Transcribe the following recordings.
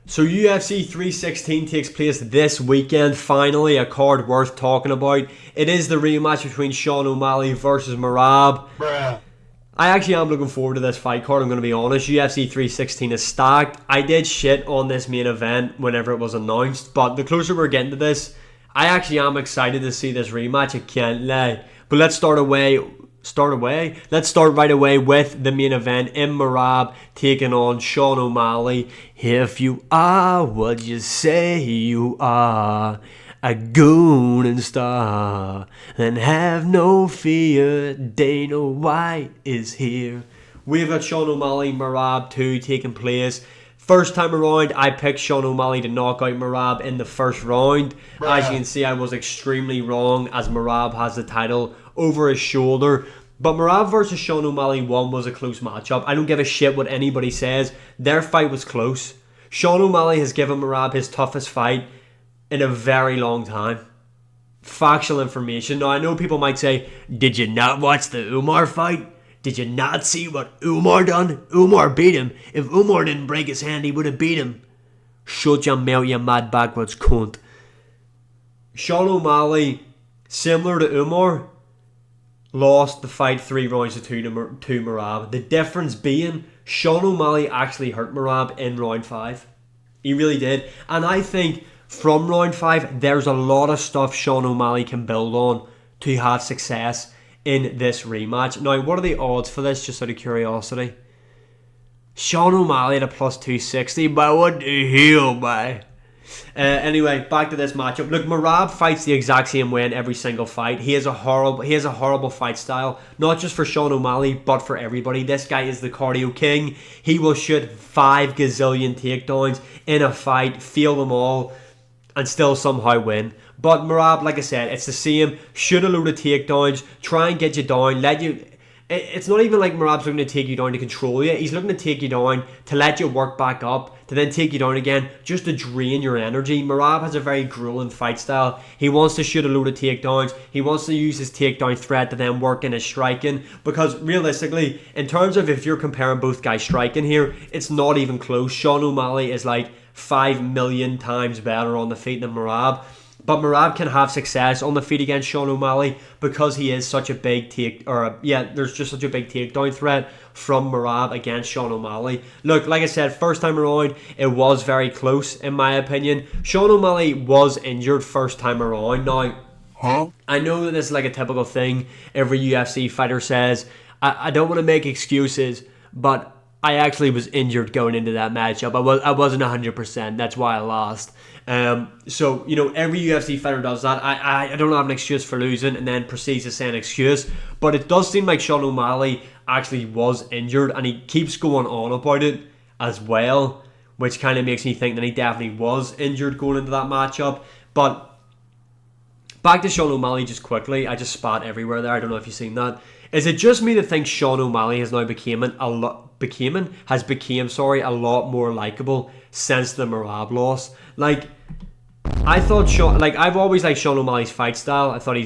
So UFC 316 takes place this weekend. Finally, a card worth talking about. It is the rematch between Sean O'Malley versus Merab. Bruh. I actually am looking forward to this fight card, I'm going to be honest. UFC 316 is stacked. I did shit on this main event whenever it was announced, but the closer we're getting to this, I actually am excited to see this rematch. I can't lie. But let's start right away with the main event in Merab taking on Sean O'Malley. If you are what you say you are, a goon and star, then have no fear, Dana White is here. We've got Sean O'Malley, Merab 2 taking place. First time around, I picked Sean O'Malley to knock out Merab in the first round. Bruh. As you can see, I was extremely wrong as Merab has the title over his shoulder. But Merab versus Sean O'Malley 1 was a close matchup. I don't give a shit what anybody says. Their fight was close. Sean O'Malley has given Merab his toughest fight in a very long time. Factual information. Now, I know people might say, did you not watch the Umar fight? Did you not see what Umar done? Umar beat him. If Umar didn't break his hand, he would have beat him. Shut your mouth, you mad backwards cunt. Sean O'Malley, similar to Umar, lost the fight 3 rounds to 2 to Merab. The difference being, Sean O'Malley actually hurt Merab in round 5. He really did. And I think from round 5, there's a lot of stuff Sean O'Malley can build on to have success in this rematch. Now, what are the odds for this, just out of curiosity? Sean O'Malley at a plus 260, but what the hell, boy? Anyway, back to this matchup. Look, Merab fights the exact same way in every single fight. He has a horrible fight style, not just for Sean O'Malley, but for everybody. This guy is the cardio king. He will shoot 5 gazillion takedowns in a fight, feel them all, and still somehow win. But Merab, like I said, it's the same. Shoot a load of takedowns, try and get you down, it's not even like Merab's looking to take you down to control you. He's looking to take you down to let you work back up, to then take you down again, just to drain your energy. Merab has a very grueling fight style. He wants to shoot a load of takedowns. He wants to use his takedown threat to then work in his striking. Because realistically, in terms of if you're comparing both guys striking here, it's not even close. Sean O'Malley is like 5 million times better on the feet than Merab. But Merab can have success on the feet against Sean O'Malley because he is such a big there's just such a big takedown threat from Merab against Sean O'Malley. Look, like I said, first time around, it was very close in my opinion. Sean O'Malley was injured first time around. Now, I know that this is like a typical thing every UFC fighter says. I don't want to make excuses, but I actually was injured going into that matchup. I wasn't 100%. That's why I lost. So, every UFC fighter does that. I don't have an excuse for losing and then proceeds to say an excuse. But it does seem like Sean O'Malley actually was injured and he keeps going on about it as well, which kind of makes me think that he definitely was injured going into that matchup. But back to Sean O'Malley just quickly. I just spat everywhere there. I don't know if you've seen that. Is it just me that thinks Sean O'Malley has now became a lot more likable since the Merab loss? Like, I thought I've always liked Sean O'Malley's fight style. I thought I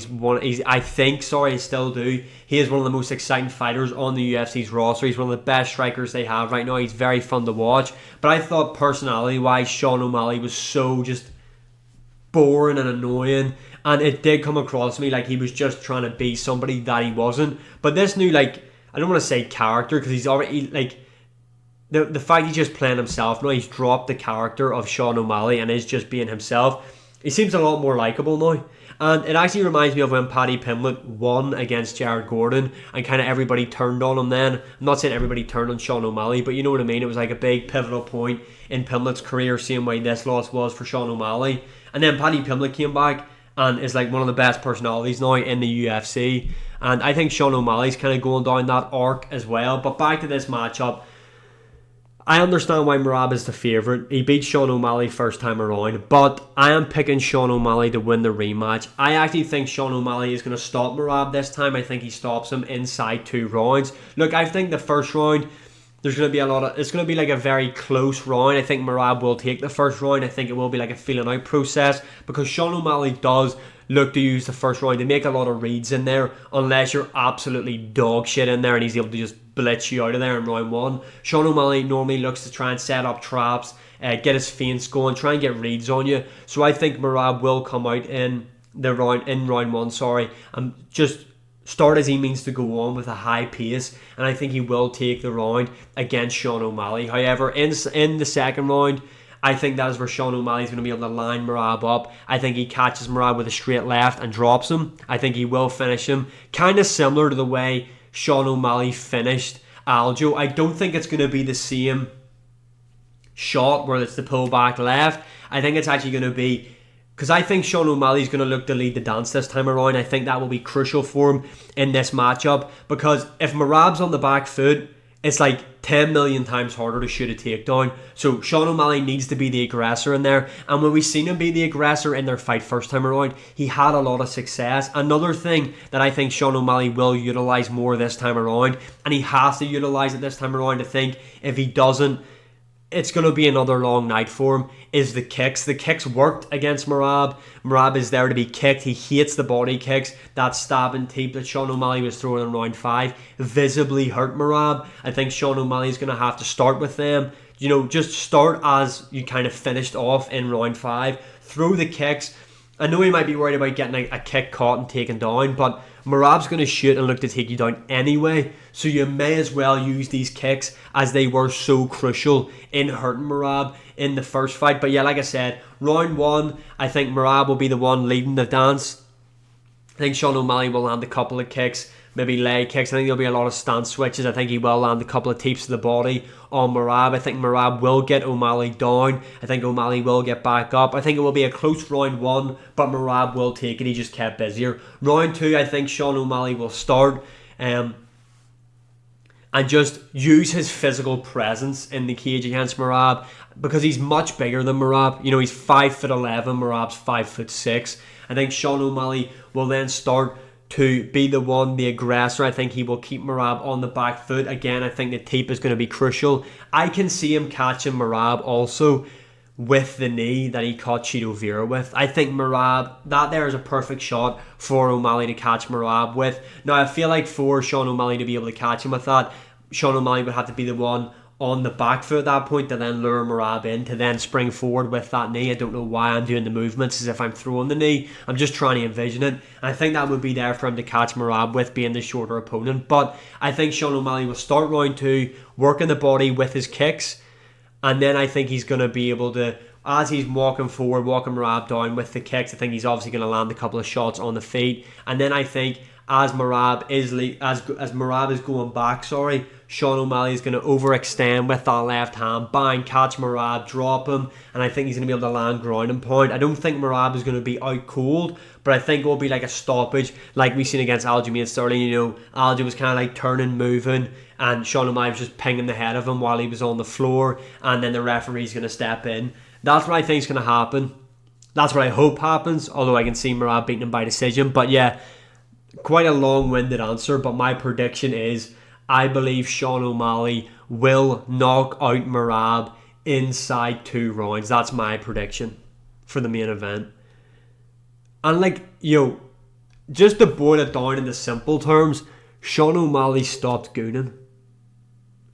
still do. He is one of the most exciting fighters on the UFC's roster. He's one of the best strikers they have right now. He's very fun to watch. But I thought personality-wise, Sean O'Malley was so just boring and annoying. And it did come across to me like he was just trying to be somebody that he wasn't. But this new, I don't want to say character, because he's already, the fact he's just playing himself now, he's dropped the character of Sean O'Malley and is just being himself. He seems a lot more likeable now. And it actually reminds me of when Paddy Pimblett won against Jared Gordon and kind of everybody turned on him then. I'm not saying everybody turned on Sean O'Malley, but you know what I mean. It was like a big pivotal point in Pimblett's career, same way this loss was for Sean O'Malley. And then Paddy Pimblett came back and is like one of the best personalities now in the UFC. And I think Sean O'Malley's kind of going down that arc as well. But back to this matchup, I understand why Merab is the favourite. He beat Sean O'Malley first time around, but I am picking Sean O'Malley to win the rematch. I actually think Sean O'Malley is going to stop Merab this time. I think he stops him inside 2 rounds. Look, I think the first round, it's going to be like a very close round. I think Merab will take the first round. I think it will be like a feeling out process because Sean O'Malley does look to use the first round. They make a lot of reads in there, unless you're absolutely dog shit in there and he's able to just blitz you out of there in round 1. Sean O'Malley normally looks to try and set up traps, get his feints going, try and get reads on you. So I think Merab will come out in round 1, and just start as he means to go on with a high pace, and I think he will take the round against Sean O'Malley. However, in the second round, I think that is where Sean O'Malley is going to be able to line Merab up. I think he catches Merab with a straight left and drops him. I think he will finish him, kind of similar to the way Sean O'Malley finished Aljo. I don't think it's going to be the same shot where it's the pull back left. I think it's actually going to be, because I think Sean O'Malley is going to look to lead the dance this time around. I think that will be crucial for him in this matchup, because if Merab's on the back foot, it's like 10 million times harder to shoot a takedown. So Sean O'Malley needs to be the aggressor in there. And when we've seen him be the aggressor in their fight first time around, he had a lot of success. Another thing that I think Sean O'Malley will utilise more this time around, and he has to utilise it this time around, I think. If he doesn't, it's going to be another long night for him, is the kicks. The kicks worked against Merab. Merab is there to be kicked. He hates the body kicks. That stabbing teep that Sean O'Malley was throwing in round 5 visibly hurt Merab. I think Sean O'Malley is going to have to start with them. Just start as you kind of finished off in round 5. Throw the kicks. I know he might be worried about getting a kick caught and taken down, but Merab's going to shoot and look to take you down anyway, so you may as well use these kicks, as they were so crucial in hurting Merab in the first fight. But yeah, like I said, round 1, I think Merab will be the one leading the dance. I think Sean O'Malley will land a couple of kicks, maybe leg kicks. I think there'll be a lot of stance switches. I think he will land a couple of teeps to the body on Merab. I think Merab will get O'Malley down. I think O'Malley will get back up. I think it will be a close round 1, but Merab will take it. He just kept busier. Round 2, I think Sean O'Malley will start and just use his physical presence in the cage against Merab, because he's much bigger than Merab. He's 5'11", Merab's 5'6". I think Sean O'Malley will then start to be the aggressor. I think he will keep Merab on the back foot. Again, I think the teep is going to be crucial. I can see him catching Merab also with the knee that he caught Chito Vera with. I think Merab, that there is a perfect shot for O'Malley to catch Merab with. Now, I feel like for Sean O'Malley to be able to catch him with that, Sean O'Malley would have to be the one on the back foot at that point to then lure Merab in, to then spring forward with that knee. I don't know why I'm doing the movements as if I'm throwing the knee. I'm just trying to envision it. And I think that would be there for him to catch Merab with, being the shorter opponent. But I think Sean O'Malley will start round 2, working the body with his kicks. And then I think he's going to be able to, as he's walking forward, walking Merab down with the kicks, I think he's obviously going to land a couple of shots on the feet. And then I think as Merab is going back, Sean O'Malley is going to overextend with that left hand, bang, catch Merab, drop him, and I think he's going to be able to land ground and pound. I don't think Merab is going to be out cold, but I think it will be like a stoppage, like we've seen against Aljamain Sterling. Aljo was kind of like turning, moving, and Sean O'Malley was just pinging the head of him while he was on the floor, and then the referee's going to step in. That's what I think is going to happen. That's what I hope happens, although I can see Merab beating him by decision. But yeah, quite a long-winded answer, but my prediction is I believe Sean O'Malley will knock out Merab inside 2 rounds. That's my prediction for the main event. And just to boil it down into simple terms, Sean O'Malley stopped gooning.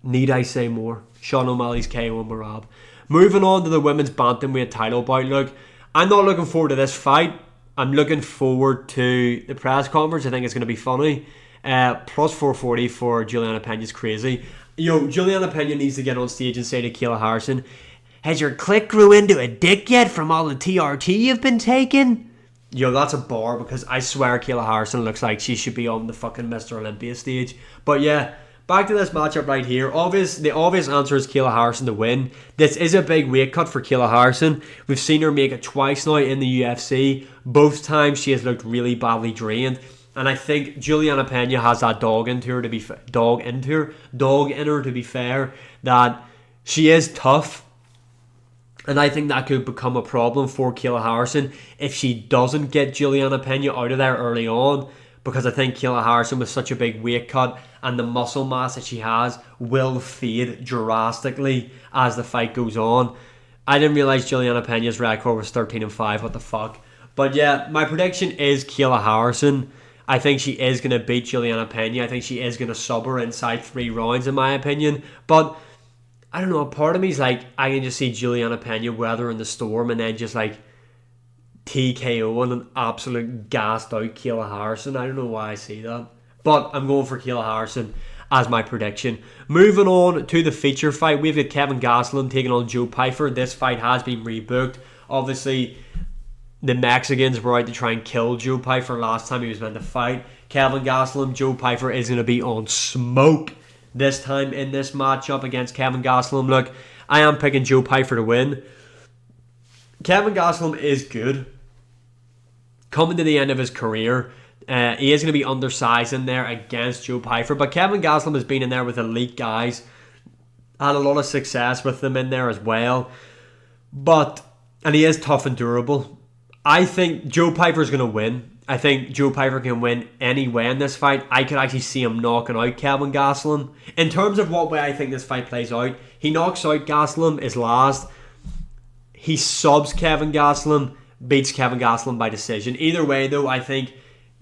Need I say more? Sean O'Malley's KO Merab. Moving on to the women's bantamweight title bout. Look, I'm not looking forward to this fight. I'm looking forward to the press conference. I think it's going to be funny. Plus 440 for Juliana Pena's crazy. Juliana Pena needs to get on stage and say to Kayla Harrison, "Has your click grew into a dick yet from all the TRT you've been taking?" That's a bar, because I swear Kayla Harrison looks like she should be on the fucking Mr. Olympia stage. But yeah, back to this matchup right here. The obvious answer is Kayla Harrison to win. This is a big weight cut for Kayla Harrison. We've seen her make it twice now in the UFC. Both times she has looked really badly drained. And I think Juliana Pena has that dog in her to be fair, that she is tough. And I think that could become a problem for Kayla Harrison if she doesn't get Juliana Pena out of there early on, because I think Kayla Harrison, with such a big weight cut and the muscle mass that she has, will fade drastically as the fight goes on. I didn't realise Juliana Pena's record was 13-5. What the fuck? But yeah, my prediction is Kayla Harrison. I think she is going to beat Juliana Pena. I think she is going to sub her inside 3 rounds, in my opinion. But I don't know, a part of me is like, I can just see Juliana Pena weathering the storm and then just like TKO and an absolute gassed out Kayla Harrison. I don't know why I see that. But I'm going for Kayla Harrison as my prediction. Moving on to the feature fight, we've got Kevin Gastelum taking on Joe Pyfer. This fight has been rebooked. Obviously, the Mexicans were out to try and kill Joe Pyfer last time he was meant to fight. Kevin Gastelum, Joe Pyfer is going to be on smoke this time in this matchup against Kevin Gastelum. Look, I am picking Joe Pyfer to win. Kevin Gastelum is good. Coming to the end of his career, he is going to be undersized in there against Joe Pyfer. But Kevin Gastelum has been in there with elite guys. Had a lot of success with them in there as well. And he is tough and durable. I think Joe Pyfer is going to win. I think Joe Pyfer can win any way in this fight. I could actually see him knocking out Kevin Gastelum. In terms of what way I think this fight plays out, he knocks out Gastelum, is last. He subs Kevin Gastelum, beats Kevin Gastelum by decision. Either way, though, I think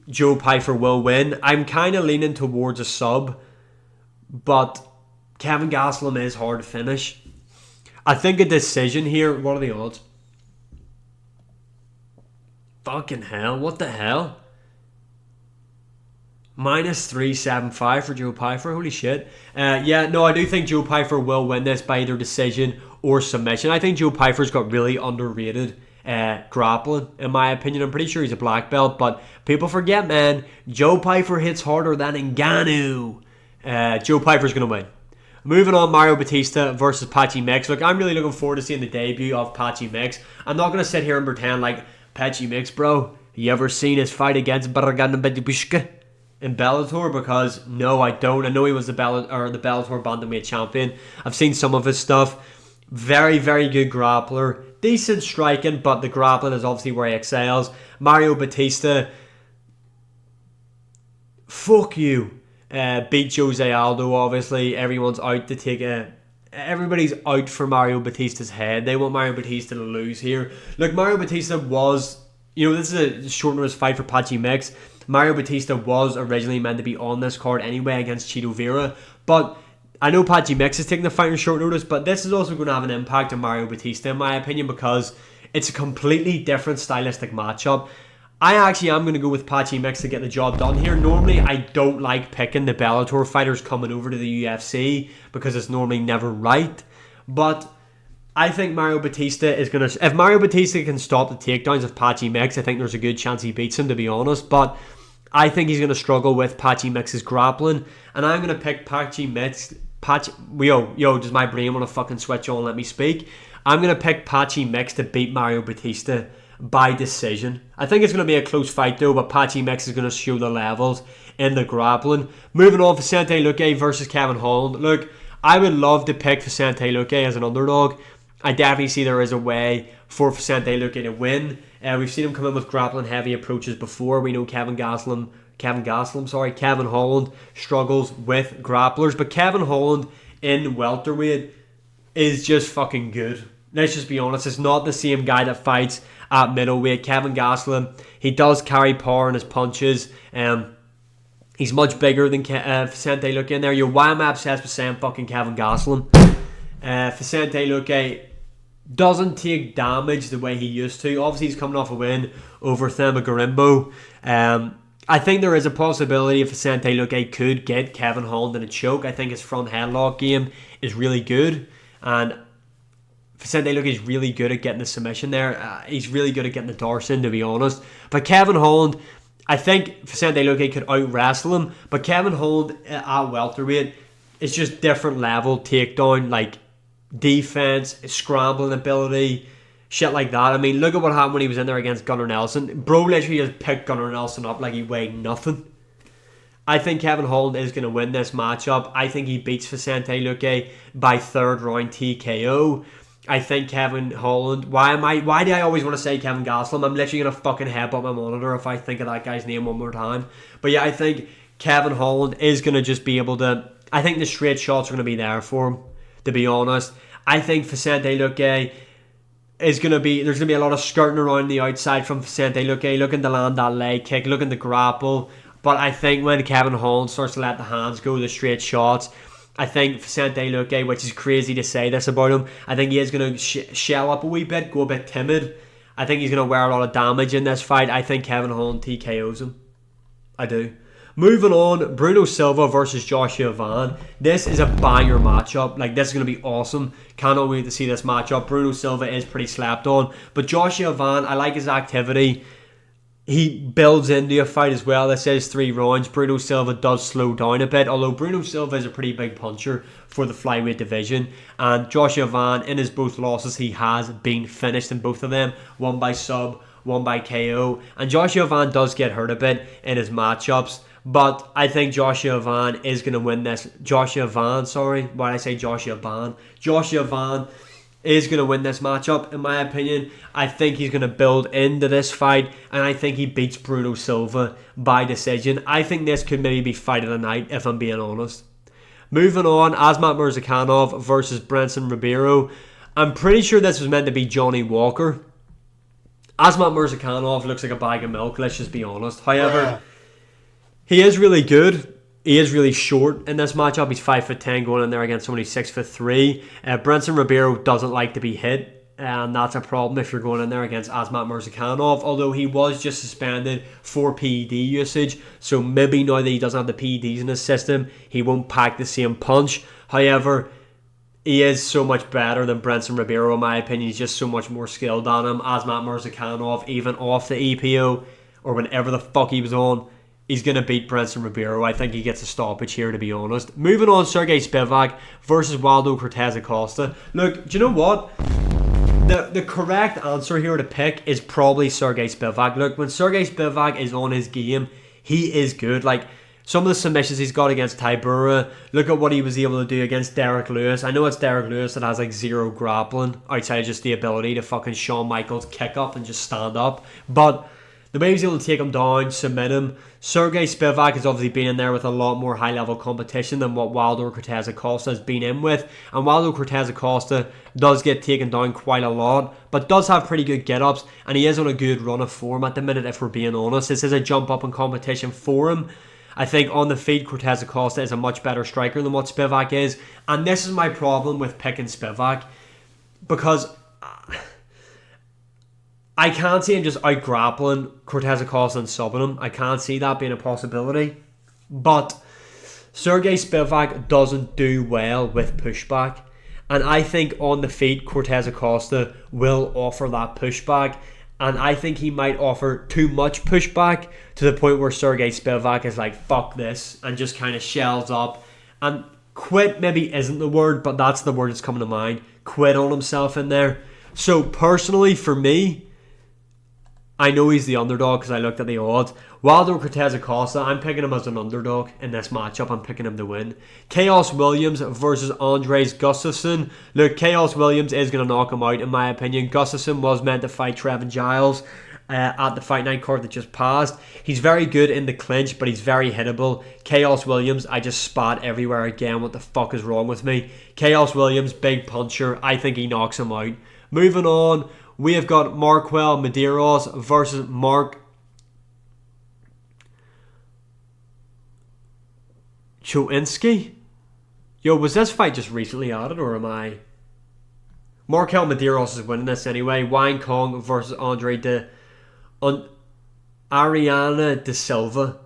Joe Pyfer will win. I'm kind of leaning towards a sub, but Kevin Gastelum is hard to finish. I think a decision here. What are the odds? Fucking hell, what the hell? -375 for Joe Pyfer, holy shit. I do think Joe Pyfer will win this by either decision or submission. I think Joe Pyfer's got really underrated grappling, in my opinion. I'm pretty sure he's a black belt, but people forget, man, Joe Pyfer hits harder than Ngannou. Joe Pyfer's going to win. Moving on, Mario Batista versus Patchy Mix. Look, I'm really looking forward to seeing the debut of Patchy Mix. I'm not going to sit here and pretend like, Patchy Mix, bro, you ever seen his fight against Baragana Bedibishka in Bellator? Because no, I don't. I know he was the Bellator bantamweight champion. I've seen some of his stuff. Very, very good grappler. Decent striking, but the grappling is obviously where he excels. Mario Batista, fuck you. Beat Jose Aldo, obviously. Everyone's out to take everybody's out for Mario Batista's head. They want Mario Batista to lose here. Look, Mario Batista was, this is a short notice fight for Patchy Mix. Mario Batista was originally meant to be on this card anyway against Chito Vera. But I know Patchy Mix is taking the fight on short notice, but this is also going to have an impact on Mario Batista, in my opinion, because it's a completely different stylistic matchup. I actually am going to go with Patchy Mix to get the job done here. Normally, I don't like picking the Bellator fighters coming over to the UFC because it's normally never right. But I think Mario Batista is going to... If Mario Batista can stop the takedowns of Patchy Mix, I think there's a good chance he beats him, to be honest. But I think he's going to struggle with Patchy Mix's grappling. And I'm going to pick Patchy Mix... does my brain want to fucking switch on and let me speak? I'm going to pick Patchy Mix to beat Mario Batista by decision. I think it's going to be a close fight though, but Patchy Mix is going to show the levels in the grappling. Moving on, Vicente Luque versus Kevin Holland. Look, I would love to pick Vicente Luque as an underdog. I definitely see there is a way for Vicente Luque to win. We've seen him come in with grappling heavy approaches before. We know Kevin Holland struggles with grapplers, but Kevin Holland in welterweight is just fucking good. Let's just be honest, it's not the same guy that fights at middleweight. Kevin Gastelum, he does carry power in his punches. He's much bigger than Vicente Luque in there. Why am I obsessed with saying fucking Kevin Gastelum? Vicente Luque doesn't take damage the way he used to. Obviously, he's coming off a win over Thema Garimbo. I think there is a possibility if Vicente Luque could get Kevin Holland in a choke. I think his front headlock game is really good. And Vicente Luque is really good at getting the submission there. He's really good at getting the Darson, to be honest. But Kevin Holland, I think Vicente Luque could out-wrestle him. But Kevin Holland at welterweight is just different level takedown, like defense, scrambling ability, shit like that. I mean, look at what happened when he was in there against Gunnar Nelson. Bro literally just picked Gunnar Nelson up like he weighed nothing. I think Kevin Holland is going to win this matchup. I think he beats Vicente Luque by third round TKO. I think Kevin Holland... Why do I always want to say Kevin Gastelum? I'm literally going to fucking headbutt my monitor if I think of that guy's name one more time. But yeah, I think Kevin Holland is going to just be able to... I think the straight shots are going to be there for him, to be honest. I think Vicente Luque... is going to be, there's going to be a lot of skirting around the outside from Vicente Luque, looking to land that leg kick, looking to grapple. But I think when Kevin Holland starts to let the hands go, the straight shots, I think Vicente Luque, which is crazy to say this about him, I think he is going to shell up a wee bit, go a bit timid. I think he's going to wear a lot of damage in this fight. I think Kevin Holland TKOs him. I do. Moving on, Bruno Silva versus Joshua Van. This is a banger matchup. Like, this is going to be awesome. Cannot wait to see this matchup. Bruno Silva is pretty slept on. But Joshua Van, I like his activity. He builds into a fight as well. This says 3 rounds. Bruno Silva does slow down a bit, although Bruno Silva is a pretty big puncher for the flyweight division. And Joshua Van, in his both losses, he has been finished in both of them. One by sub, one by KO. And Joshua Van does get hurt a bit in his matchups. But I think Joshua Van is going to win this. Joshua Van is going to win this matchup, in my opinion. I think he's going to build into this fight, and I think he beats Bruno Silva by decision. I think this could maybe be fight of the night, if I'm being honest. Moving on, Asmat Mirzakhanov versus Brenson Ribeiro. I'm pretty sure this was meant to be Johnny Walker. Asmat Mirzakhanov looks like a bag of milk, let's just be honest. However, he is really good. He is really short in this matchup. He's 5'10", going in there against somebody 6'3". Brenson Ribeiro doesn't like to be hit, and that's a problem if you're going in there against Asmat Mirzakhanov. Although he was just suspended for PED usage, so maybe now that he doesn't have the PEDs in his system, he won't pack the same punch. However, he is so much better than Brenson Ribeiro, in my opinion. He's just so much more skilled than him. Asmat Mirzakhanov, even off the EPO or whenever the fuck he was on, he's going to beat Brenson Ribeiro. I think he gets a stoppage here, to be honest. Moving on, Sergey Spivac versus Waldo Cortez Acosta. Look, do you know what? The correct answer here to pick is probably Sergey Spivac. Look, when Sergey Spivac is on his game, he is good. Like, some of the submissions he's got against Tybura, look at what he was able to do against Derek Lewis. I know it's Derek Lewis that has like zero grappling outside of just the ability to fucking Shawn Michaels kick up and just stand up. But the way he was able to take him down, submit him. Sergey Spivac has obviously been in there with a lot more high-level competition than what Waldo Cortez Acosta has been in with. And Waldo Cortez Acosta does get taken down quite a lot, but does have pretty good get-ups, and he is on a good run of form at the minute, if we're being honest. This is a jump up in competition for him. I think on the feet, Cortez Acosta is a much better striker than what Spivac is. And this is my problem with picking Spivac, because I can't see him just out-grappling Cortez Acosta and subbing him. I can't see that being a possibility. But Sergey Spivac doesn't do well with pushback. And I think on the feet, Cortez Acosta will offer that pushback. And I think he might offer too much pushback to the point where Sergey Spivac is like, fuck this, and just kind of shells up. And quit maybe isn't the word, but that's the word that's coming to mind. Quit on himself in there. So personally, for me, I know he's the underdog because I looked at the odds. Waldo Cortez Acosta, I'm picking him as an underdog in this matchup. I'm picking him to win. Chaos Williams versus Andres Gustafsson. Look, Chaos Williams is going to knock him out, in my opinion. Gustafsson was meant to fight Trevin Giles at the Fight Night card that just passed. He's very good in the clinch, but he's very hittable. Chaos Williams, I just spot everywhere again. What the fuck is wrong with me? Chaos Williams, big puncher. I think he knocks him out. Moving on, we have got Marquel Medeiros versus Mark Chinski. Yo, was this fight just recently added, or am I? Marquel Medeiros is winning this anyway. Wayne Kong versus Ariana De Silva.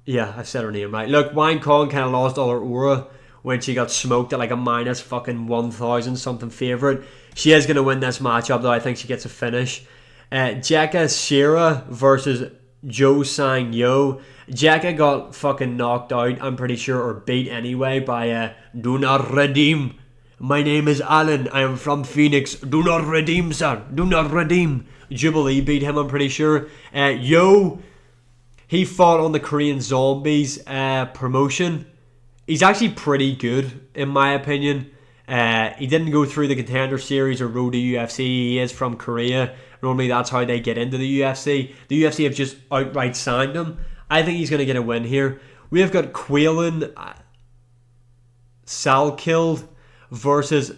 Yeah, I've said her name right. Look, Wayne Kong kind of lost all her aura when she got smoked at like a minus fucking 1,000 something favourite. She is going to win this matchup, though. I think she gets a finish. Jekka Shira versus Jo Sang Yo. Jekka got fucking knocked out, I'm pretty sure, or beat anyway by Do Not Redeem. My name is Alan. I am from Phoenix. Do not redeem, sir. Do not redeem. Jubilee beat him, I'm pretty sure. Yo, he fought on the Korean Zombies promotion. He's actually pretty good, in my opinion. He didn't go through the Contender Series or Road to UFC. He is from Korea. Normally that's how they get into the UFC. The UFC have just outright signed him. I think he's going to get a win here. We have got Quaylen Salkild versus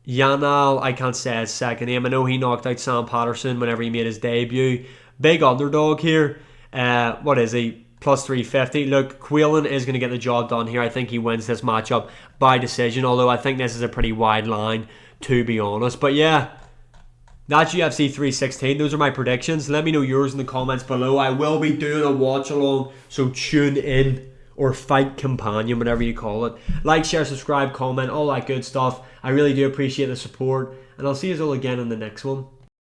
Yanal, I can't say his second name. I know he knocked out Sam Patterson whenever he made his debut. Big underdog here. What is he? Plus 350. Look, Quaylen is going to get the job done here. I think he wins this matchup by decision, although I think this is a pretty wide line, to be honest. But yeah, that's UFC 316. Those are my predictions. Let me know yours in the comments below. I will be doing a watch along, so tune in, or fight companion, whatever you call it. Like, share, subscribe, comment, all that good stuff. I really do appreciate the support, and I'll see you all again in the next one.